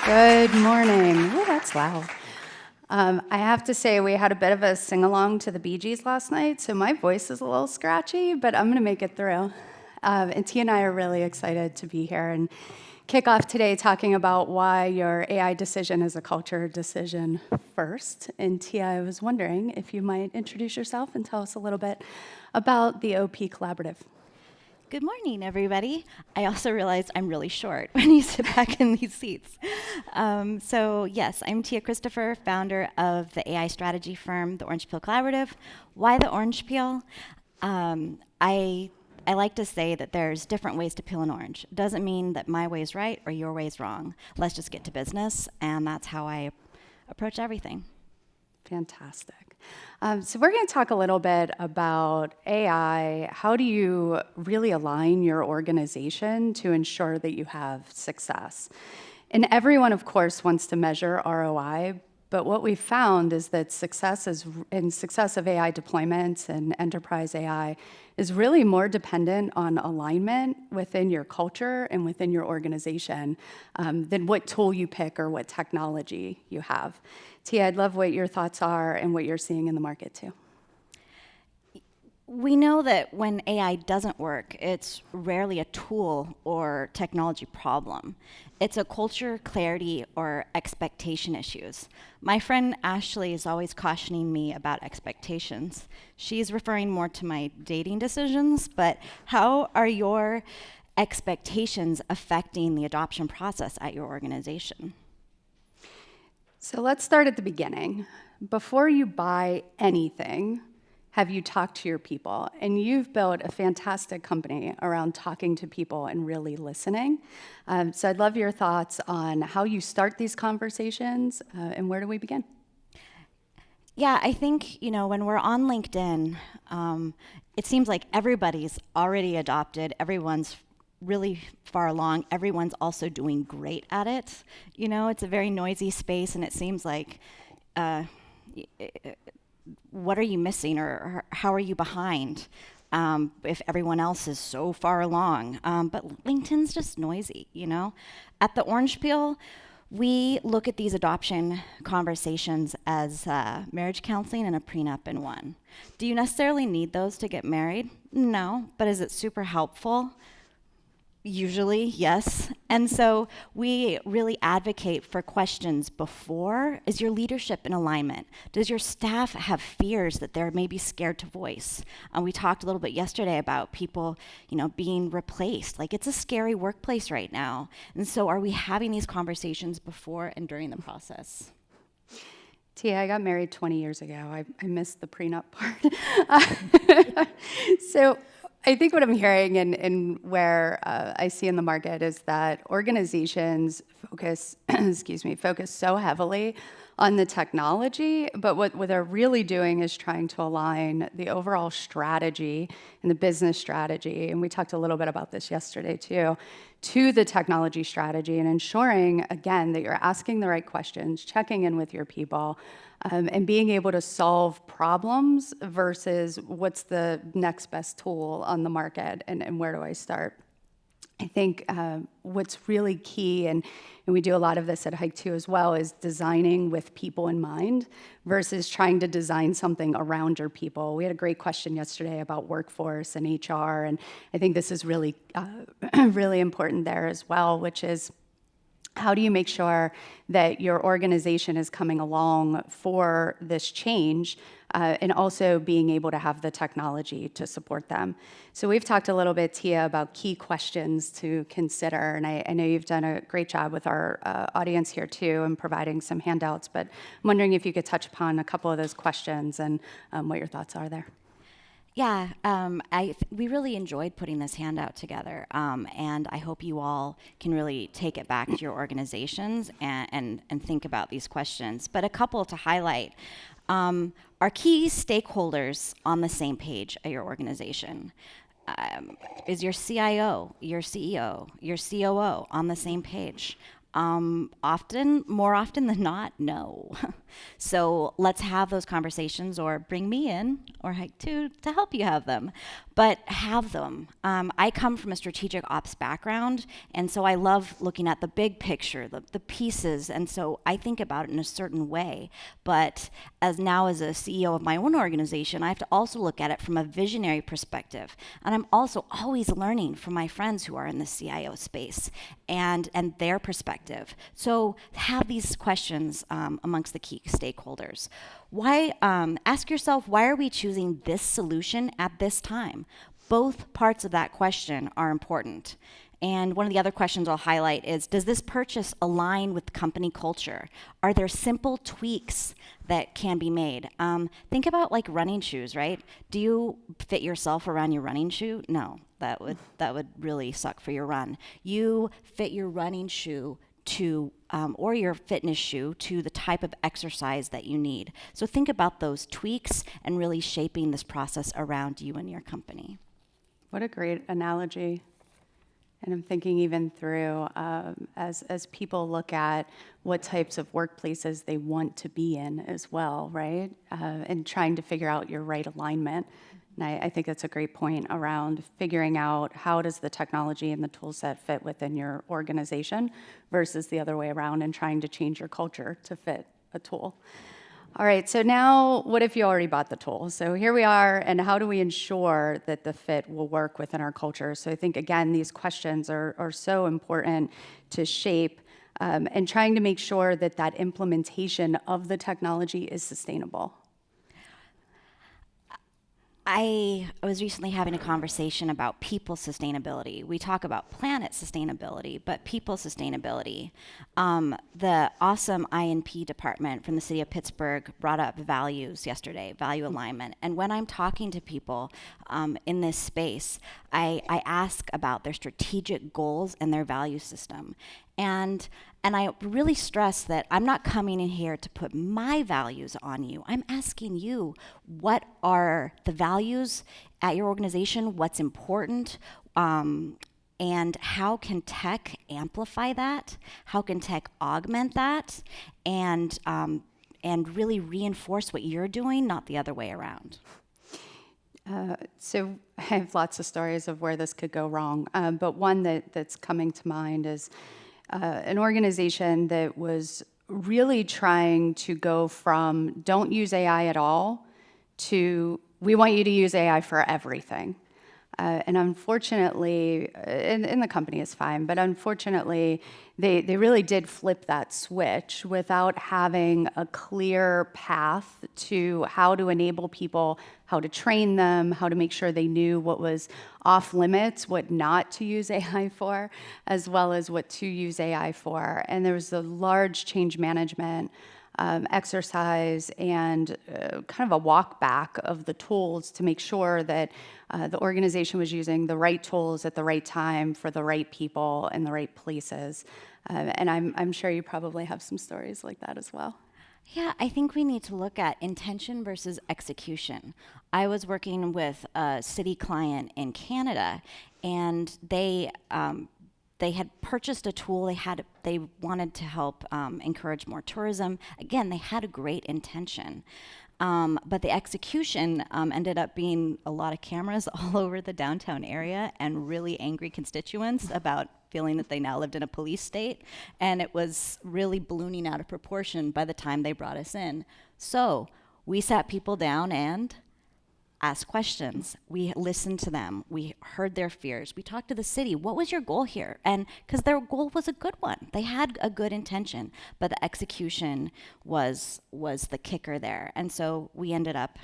Good morning. Oh, that's loud. I have to say, we had a bit of a sing-along to the Bee Gees last night, so my voice is a little scratchy, but I'm going to make it through. And T and I are really excited to be here and kick off today talking about why your AI decision is a culture decision first. And T, I was wondering if you might introduce yourself and tell us a little bit about the OP Collaborative. Good morning, everybody. I also realized I'm really short when you sit back in these seats. So yes, I'm Tia Christopher, founder of the AI strategy firm, the Orange Peel Collaborative. Why the orange peel? I like to say that there's different ways to peel an orange. It doesn't mean that my way is right or your way is wrong. Let's just get to business, and that's how I approach everything. Fantastic. So we're going to talk a little bit about AI. How do you really align your organization to ensure that you have success? And everyone, of course, wants to measure ROI, but what we've found is that success of AI deployments and enterprise AI is really more dependent on alignment within your culture and within your organization than what tool you pick or what technology you have. Tia, I'd love what your thoughts are and what you're seeing in the market too. We know that when AI doesn't work, it's rarely a tool or technology problem. It's a culture, clarity, or expectation issues. My friend Ashley is always cautioning me about expectations. She's referring more to my dating decisions, but how are your expectations affecting the adoption process at your organization? So let's start at the beginning. Before you buy anything, have you talked to your people? And you've built a fantastic company around talking to people and really listening. So I'd love your thoughts on how you start these conversations and where do we begin? Yeah, I think, when we're on LinkedIn, it seems like everybody's already adopted, everyone's really far along, everyone's also doing great at it. It's a very noisy space, and it seems like, what are you missing, or how are you behind if everyone else is so far along? But LinkedIn's just noisy, At the Orange Peel, we look at these adoption conversations as marriage counseling and a prenup in one. Do you necessarily need those to get married? No, but is it super helpful? Usually, yes. And so we really advocate for questions before. Is your leadership in alignment? Does your staff have fears that they're maybe scared to voice? We talked a little bit yesterday about people, being replaced. Like, it's a scary workplace right now. And so are we having these conversations before and during the process? Tia, I got married 20 years ago. I missed the prenup part. So I think what I'm hearing and where I see in the market is that organizations focus so heavily on the technology, but what they're really doing is trying to align the overall strategy and the business strategy, and we talked a little bit about this yesterday too, to the technology strategy and ensuring, again, that you're asking the right questions, checking in with your people, and being able to solve problems versus what's the next best tool on the market and where do I start. I think what's really key, and we do a lot of this at Hike 2 as well, is designing with people in mind versus trying to design something around your people. We had a great question yesterday about workforce and HR, and I think this is really, really important there as well, which is how do you make sure that your organization is coming along for this change and also being able to have the technology to support them? So we've talked a little bit, Tia, about key questions to consider, and I know you've done a great job with our audience here too and providing some handouts, but I'm wondering if you could touch upon a couple of those questions and what your thoughts are there. Yeah, we really enjoyed putting this handout together, and I hope you all can really take it back to your organizations and think about these questions. But a couple to highlight. Are key stakeholders on the same page at your organization? Is your CIO, your CEO, your COO on the same page? More often than not, no. So let's have those conversations, or bring me in, or Hike to help you have them. But have them. I come from a strategic ops background, and so I love looking at the big picture, the pieces, and so I think about it in a certain way. But as a CEO of my own organization, I have to also look at it from a visionary perspective. And I'm also always learning from my friends who are in the CIO space and their perspective. So have these questions amongst the key stakeholders. Why? Ask yourself, why are we choosing this solution at this time? Both parts of that question are important. And one of the other questions I'll highlight is, does this purchase align with company culture? Are there simple tweaks that can be made? Think about like running shoes, right? Do you fit yourself around your running shoe? No, that would really suck for your run. You fit your running shoe to or your fitness shoe to the type of exercise that you need. So think about those tweaks and really shaping this process around you and your company. What a great analogy. And I'm thinking even through as people look at what types of workplaces they want to be in as well, right? And trying to figure out your right alignment. And I think that's a great point around figuring out how does the technology and the tool set fit within your organization versus the other way around, and trying to change your culture to fit a tool. All right, so now what if you already bought the tool? So here we are, and how do we ensure that the fit will work within our culture? So I think, again, these questions are so important to shape and trying to make sure that that implementation of the technology is sustainable. I was recently having a conversation about people sustainability. We talk about planet sustainability, but people sustainability. The awesome INP department from the city of Pittsburgh brought up values yesterday, value alignment. And when I'm talking to people in this space, I ask about their strategic goals and their value system. And I really stress that I'm not coming in here to put my values on you. I'm asking you, what are the values at your organization? What's important? And how can tech amplify that? How can tech augment that? And really reinforce what you're doing, not the other way around. So I have lots of stories of where this could go wrong, but one that's coming to mind is an organization that was really trying to go from don't use AI at all to we want you to use AI for everything. And unfortunately, and the company is fine, but unfortunately, they really did flip that switch without having a clear path to how to enable people, how to train them, how to make sure they knew what was off limits, what not to use AI for, as well as what to use AI for. And there was a large change management exercise and kind of a walk back of the tools to make sure that the organization was using the right tools at the right time for the right people in the right places. And I'm sure you probably have some stories like that as well. Yeah, I think we need to look at intention versus execution. I was working with a city client in Canada, and they had purchased a tool. They wanted to help encourage more tourism. Again, they had a great intention. But the execution ended up being a lot of cameras all over the downtown area and really angry constituents about feeling that they now lived in a police state. And it was really ballooning out of proportion by the time they brought us in. So we sat people down and asked questions. We listened to them. We heard their fears. We talked to the city. What was your goal here? And because their goal was a good one. They had a good intention, but the execution was the kicker there. And so we ended up,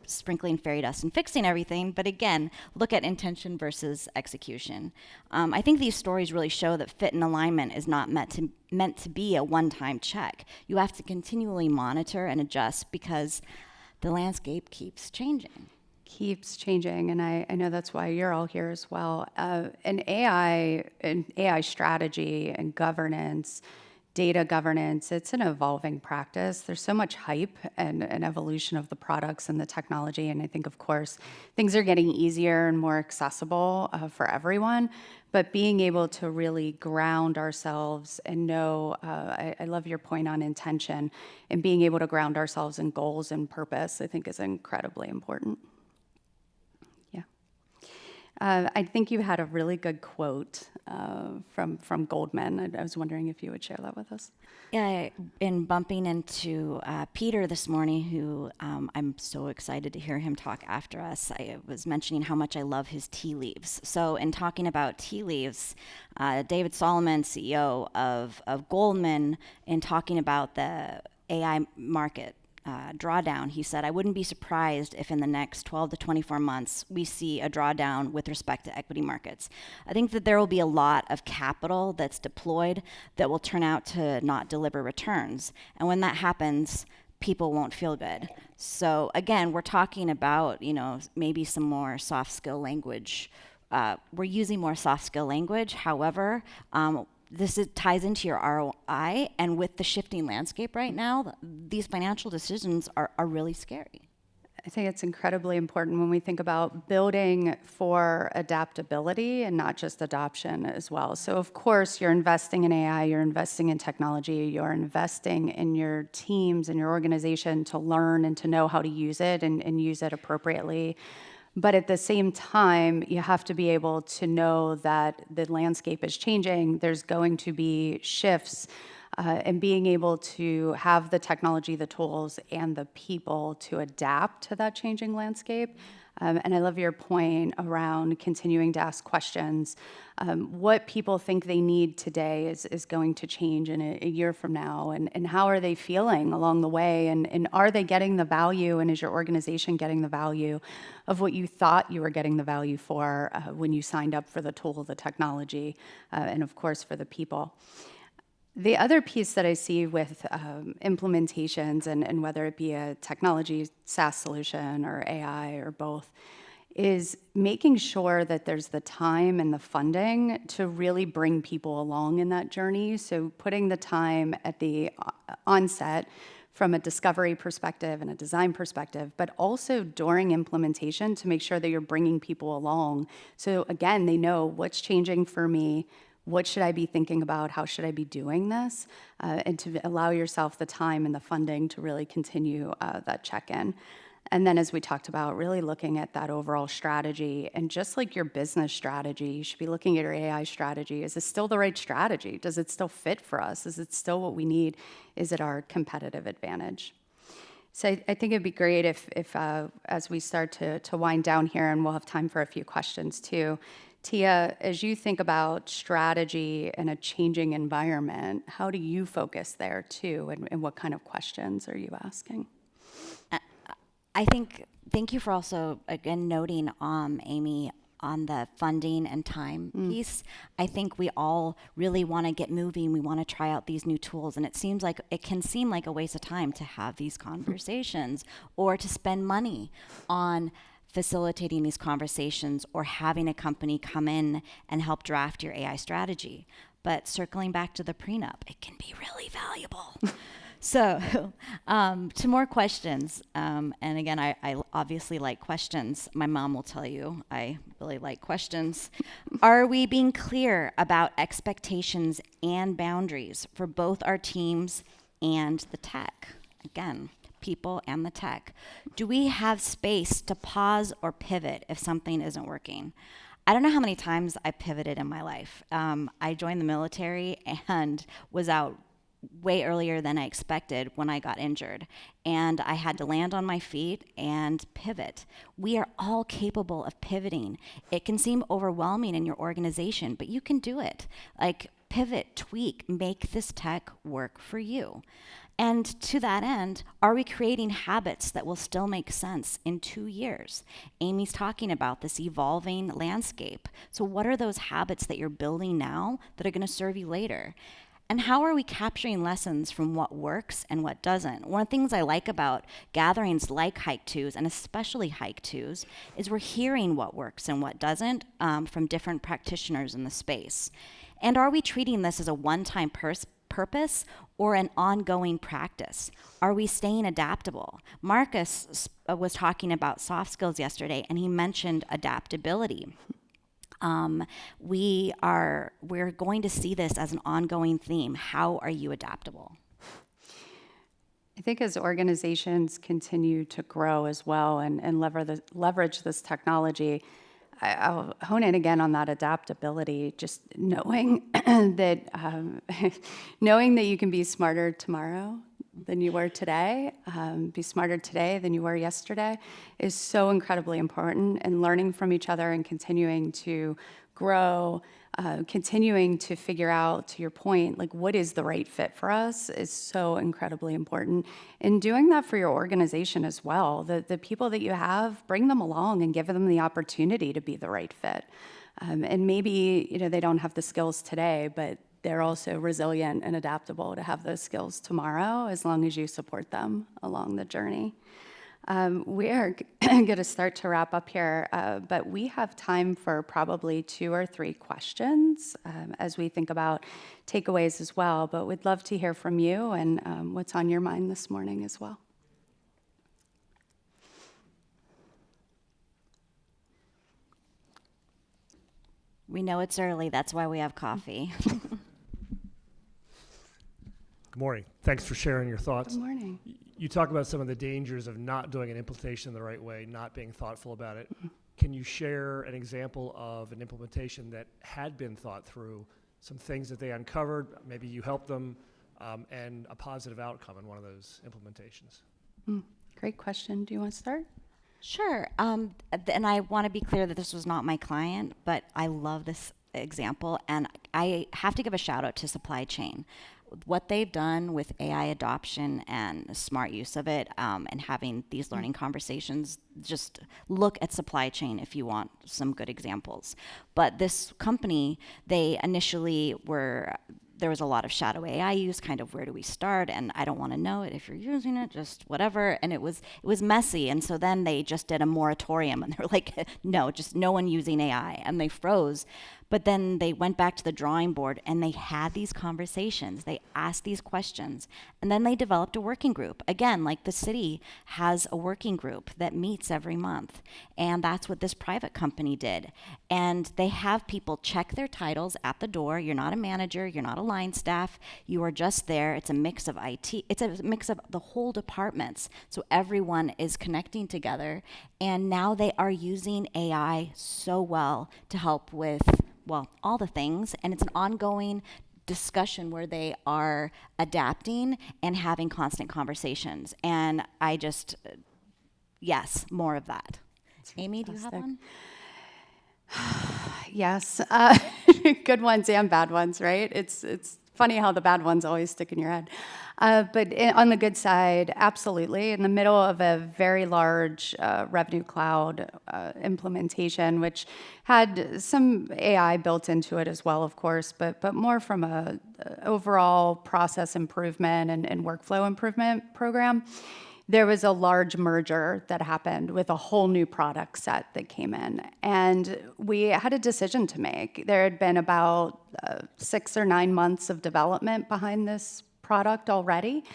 sprinkling fairy dust and fixing everything. But again, look at intention versus execution. I think these stories really show that fit and alignment is not meant to be a one-time check. You have to continually monitor and adjust because the landscape keeps changing. And I know that's why you're all here as well. And AI strategy and governance data governance, it's an evolving practice. There's so much hype and an evolution of the products and the technology. And I think, of course, things are getting easier and more accessible for everyone. But being able to really ground ourselves and know, I love your point on intention, and being able to ground ourselves in goals and purpose, I think is incredibly important. Yeah. I think you had a really good quote from Goldman. I was wondering if you would share that with us. Yeah, in bumping into Peter this morning, who I'm so excited to hear him talk after us. I was mentioning how much I love his tea leaves. So in talking about tea leaves, David Solomon, CEO of Goldman, in talking about the AI market, drawdown, he said, I wouldn't be surprised if in the next 12 to 24 months we see a drawdown with respect to equity markets. I think that there will be a lot of capital that's deployed that will turn out to not deliver returns. And when that happens, people won't feel good. So again, we're talking about, maybe some more soft skill language. We're using more soft skill language. However, ties into your ROI, and with the shifting landscape right now, these financial decisions are really scary. I think it's incredibly important when we think about building for adaptability and not just adoption as well. So of course, you're investing in AI, you're investing in technology, you're investing in your teams and your organization to learn and to know how to use it and use it appropriately. But at the same time, you have to be able to know that the landscape is changing. There's going to be shifts, and being able to have the technology, the tools, and the people to adapt to that changing landscape. And I love your point around continuing to ask questions. What people think they need today is going to change in a year from now, and how are they feeling along the way, and are they getting the value, and is your organization getting the value of what you thought you were getting the value for when you signed up for the tool, the technology, and of course for the people. The other piece that I see with implementations, and whether it be a technology SaaS solution or AI or both, is making sure that there's the time and the funding to really bring people along in that journey. So putting the time at the onset from a discovery perspective and a design perspective, but also during implementation to make sure that you're bringing people along. So again, they know what's changing for me, what should I be thinking about? How should I be doing this? And to allow yourself the time and the funding to really continue that check-in. And then as we talked about, really looking at that overall strategy, and just like your business strategy, you should be looking at your AI strategy. Is this still the right strategy? Does it still fit for us? Is it still what we need? Is it our competitive advantage? So I think it'd be great if as we start to wind down here, and we'll have time for a few questions too, Tia, as you think about strategy in a changing environment, how do you focus there too, and what kind of questions are you asking? Thank you for also, again, noting, Amy, on the funding and time piece. I think we all really want to get moving. We want to try out these new tools, and it can seem like a waste of time to have these conversations or to spend money on facilitating these conversations or having a company come in and help draft your AI strategy. But circling back to the prenup, it can be really valuable. So to more questions, and again, I obviously like questions. My mom will tell you I really like questions. Are we being clear about expectations and boundaries for both our teams and the tech? Again, people and the tech. Do we have space to pause or pivot if something isn't working? I don't know how many times I pivoted in my life. I joined the military and was out way earlier than I expected when I got injured. And I had to land on my feet and pivot. We are all capable of pivoting. It can seem overwhelming in your organization, but you can do it. Like, pivot, tweak, make this tech work for you. And to that end, are we creating habits that will still make sense in 2 years? Amy's talking about this evolving landscape. So what are those habits that you're building now that are going to serve you later? And how are we capturing lessons from what works and what doesn't? One of the things I like about gatherings like Hike 2s, and especially Hike 2s, is we're hearing what works and what doesn't from different practitioners in the space. And are we treating this as a one-time purpose or an ongoing practice? Are we staying adaptable? Marcus was talking about soft skills yesterday, and he mentioned adaptability. We're going to see this as an ongoing theme. How are you adaptable? I think as organizations continue to grow as well and leverage this technology, I'll hone in again on that adaptability, just knowing that knowing that you can be smarter tomorrow than you were today, be smarter today than you were yesterday, is so incredibly important. And learning from each other and continuing to grow, continuing to figure out, to your point, like what is the right fit for us is so incredibly important. And doing that for your organization as well. The people that you have, bring them along and give them the opportunity to be the right fit. And maybe, they don't have the skills today, but they're also resilient and adaptable to have those skills tomorrow as long as you support them along the journey. We are going to start to wrap up here, but we have time for probably 2 or 3 questions as we think about takeaways as well. But we'd love to hear from you and what's on your mind this morning as well. We know it's early. That's why we have coffee. Good morning. Thanks for sharing your thoughts. Good morning. You talk about some of the dangers of not doing an implementation the right way, not being thoughtful about it. Can you share an example of an implementation that had been thought through, some things that they uncovered, maybe you helped them, and a positive outcome in one of those implementations? Great question. Do you want to start? Sure. And I want to be clear that this was not my client, but I love this example. And I have to give a shout out to supply chain. What they've done with AI adoption and smart use of it, and having these learning conversations, just look at supply chain if you want some good examples. But this company, they initially there was a lot of shadow AI use, kind of where do we start? And I don't want to know it if you're using it, just whatever. And it was messy. And so then they just did a moratorium and they were like, no, just no one using AI. And they froze. But then they went back to the drawing board and they had these conversations. They asked these questions. And then they developed a working group. Again, like the city has a working group that meets every month. And that's what this private company did. And they have people check their titles at the door. You're not a manager. You're not a line staff. You are just there. It's a mix of IT. It's a mix of the whole departments. So everyone is connecting together. And now they are using AI so well to help with, well, all the things, and it's an ongoing discussion where they are adapting and having constant conversations. And I just, yes, more of that. Amy, do you have one? Yes. Good ones and bad ones, right? It's funny how the bad ones always stick in your head. But on the good side, absolutely. In the middle of a very large Revenue Cloud implementation, which had some AI built into it as well, of course, but more from a overall process improvement and workflow improvement program. There was a large merger that happened with a whole new product set that came in. And we had a decision to make. There had been about 6 or 9 months of development behind this product already.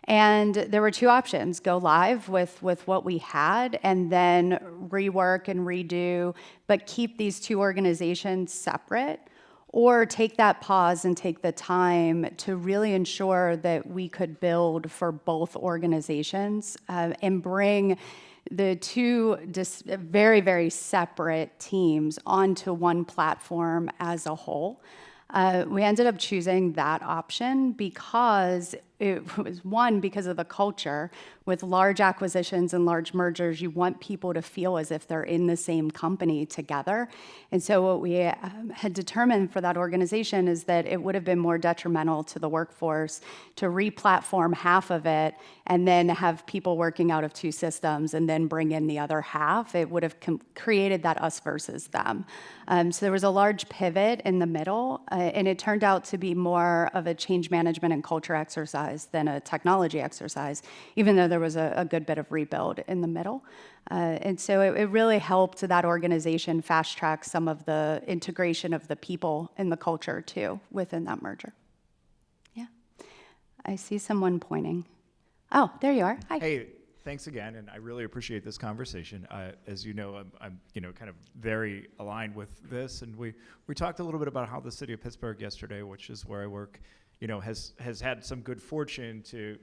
And there were 2 options: go live with what we had and then rework and redo, but keep these 2 organizations separate, or take that pause and take the time to really ensure that we could build for both organizations and bring the 2 very, very separate teams onto one platform as a whole. We ended up choosing that option because it was, one, because of the culture. With large acquisitions and large mergers, you want people to feel as if they're in the same company together. And so what we had determined for that organization is that it would have been more detrimental to the workforce to re-platform half of it and then have people working out of 2 systems and then bring in the other half. It would have created that us versus them. So there was a large pivot in the middle, and it turned out to be more of a change management and culture exercise than a technology exercise, even though there was a good bit of rebuild in the middle. And so it really helped that organization fast track some of the integration of the people and the culture too within that merger. Yeah. I see someone pointing. Oh, there you are. Hi. Hey, thanks again, and I really appreciate this conversation. As you know, I'm kind of very aligned with this, and we talked a little bit about how the city of Pittsburgh yesterday, which is where I work, has had some good fortune to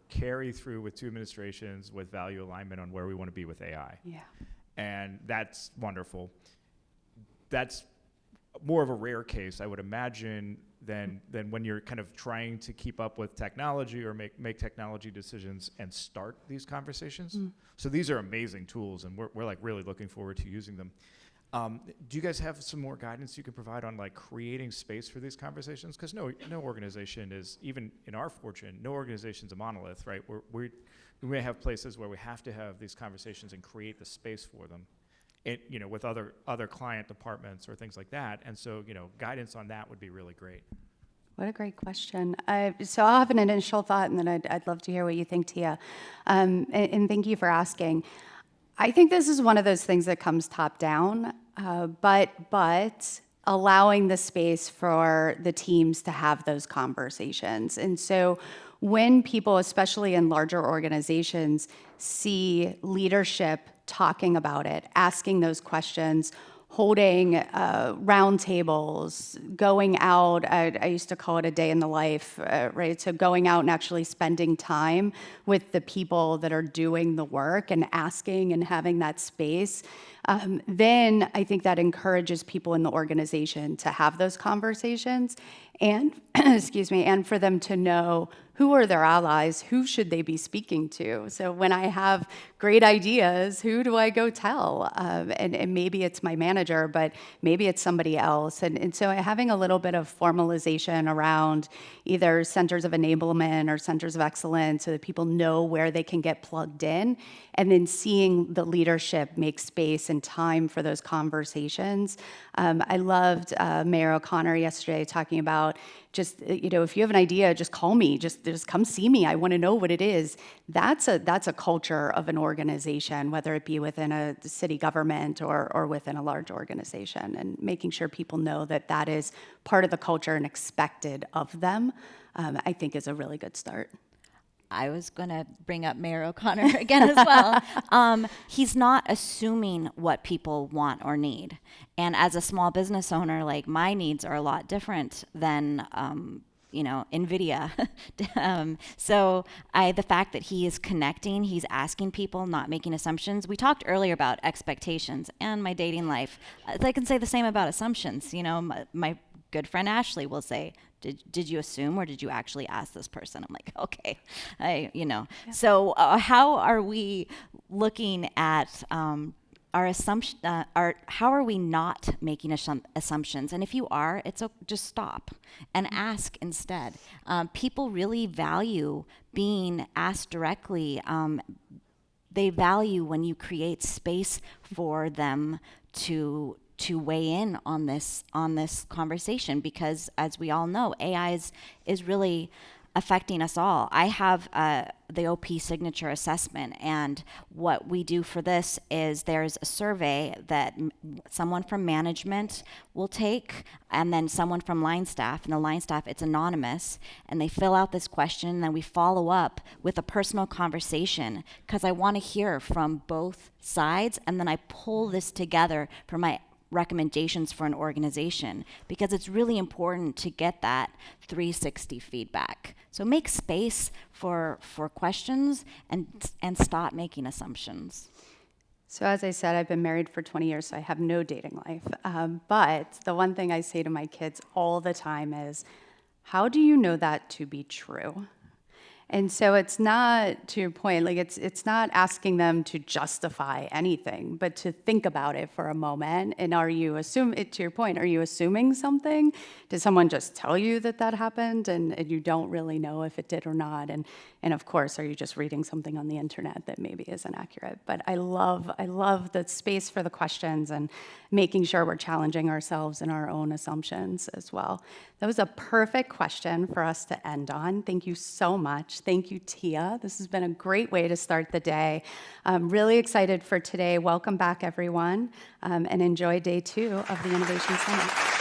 carry through with 2 administrations with value alignment on where we want to be with AI. Yeah. And that's wonderful. That's more of a rare case, I would imagine, than when you're kind of trying to keep up with technology or make technology decisions and start these conversations. So these are amazing tools, and we're like really looking forward to using them. Do you guys have some more guidance you can provide on like creating space for these conversations? Because no organization is, even in our fortune, no organization's a monolith, right? We may have places where we have to have these conversations and create the space for them. With other client departments or things like that. And so, guidance on that would be really great. What a great question. So I'll have an initial thought, and then I'd love to hear what you think, Tia. And thank you for asking. I think this is one of those things that comes top down, but allowing the space for the teams to have those conversations. And so when people, especially in larger organizations, see leadership talking about it, asking those questions, holding roundtables, going out, I used to call it a day in the life, right? So going out and actually spending time with the people that are doing the work and asking and having that space, then I think that encourages people in the organization to have those conversations and, excuse me, and for them to know who are their allies, who should they be speaking to. So when I have great ideas, who do I go tell? And maybe it's my manager, but maybe it's somebody else. And so having a little bit of formalization around either centers of enablement or centers of excellence so that people know where they can get plugged in, and then seeing the leadership make space and time for those conversations. I loved Mayor O'Connor yesterday talking about just, if you have an idea, just call me, just come see me. I want to know what it is. That's a culture of an organization, whether it be within a city government or within a large organization, and making sure people know that that is part of the culture and expected of them, I think is a really good start. I was going to bring up Mayor O'Connor again as well. He's not assuming what people want or need. And as a small business owner, like my needs are a lot different than, NVIDIA. So the fact that he is connecting, he's asking people, not making assumptions. We talked earlier about expectations and my dating life. I can say the same about assumptions. My good friend Ashley will say, did you assume or did you actually ask this person? I'm like, okay, Yeah. So how are we looking at our assumption? How are we not making assumptions? And if you are, just stop and ask instead. People really value being asked directly. They value when you create space for them to weigh in on this conversation, because as we all know, AI is really affecting us all. I have the OP signature assessment, and what we do for this is there's a survey that someone from management will take, and then someone from line staff, and the line staff, it's anonymous, and they fill out this question, and then we follow up with a personal conversation, because I want to hear from both sides, and then I pull this together for my recommendations for an organization, because it's really important to get that 360 feedback. So make space for questions and stop making assumptions. So as I said, I've been married for 20 years, so I have no dating life. But the one thing I say to my kids all the time is, how do you know that to be true? And so it's not, to your point, like it's not asking them to justify anything, but to think about it for a moment. And to your point, are you assuming something? Did someone just tell you that happened and you don't really know if it did or not? And of course, are you just reading something on the internet that maybe isn't accurate? But I love the space for the questions and making sure we're challenging ourselves and our own assumptions as well. That was a perfect question for us to end on. Thank you so much. Thank you, Tia. This has been a great way to start the day. I'm really excited for today. Welcome back, everyone, and enjoy day 2 of the Innovation Summit.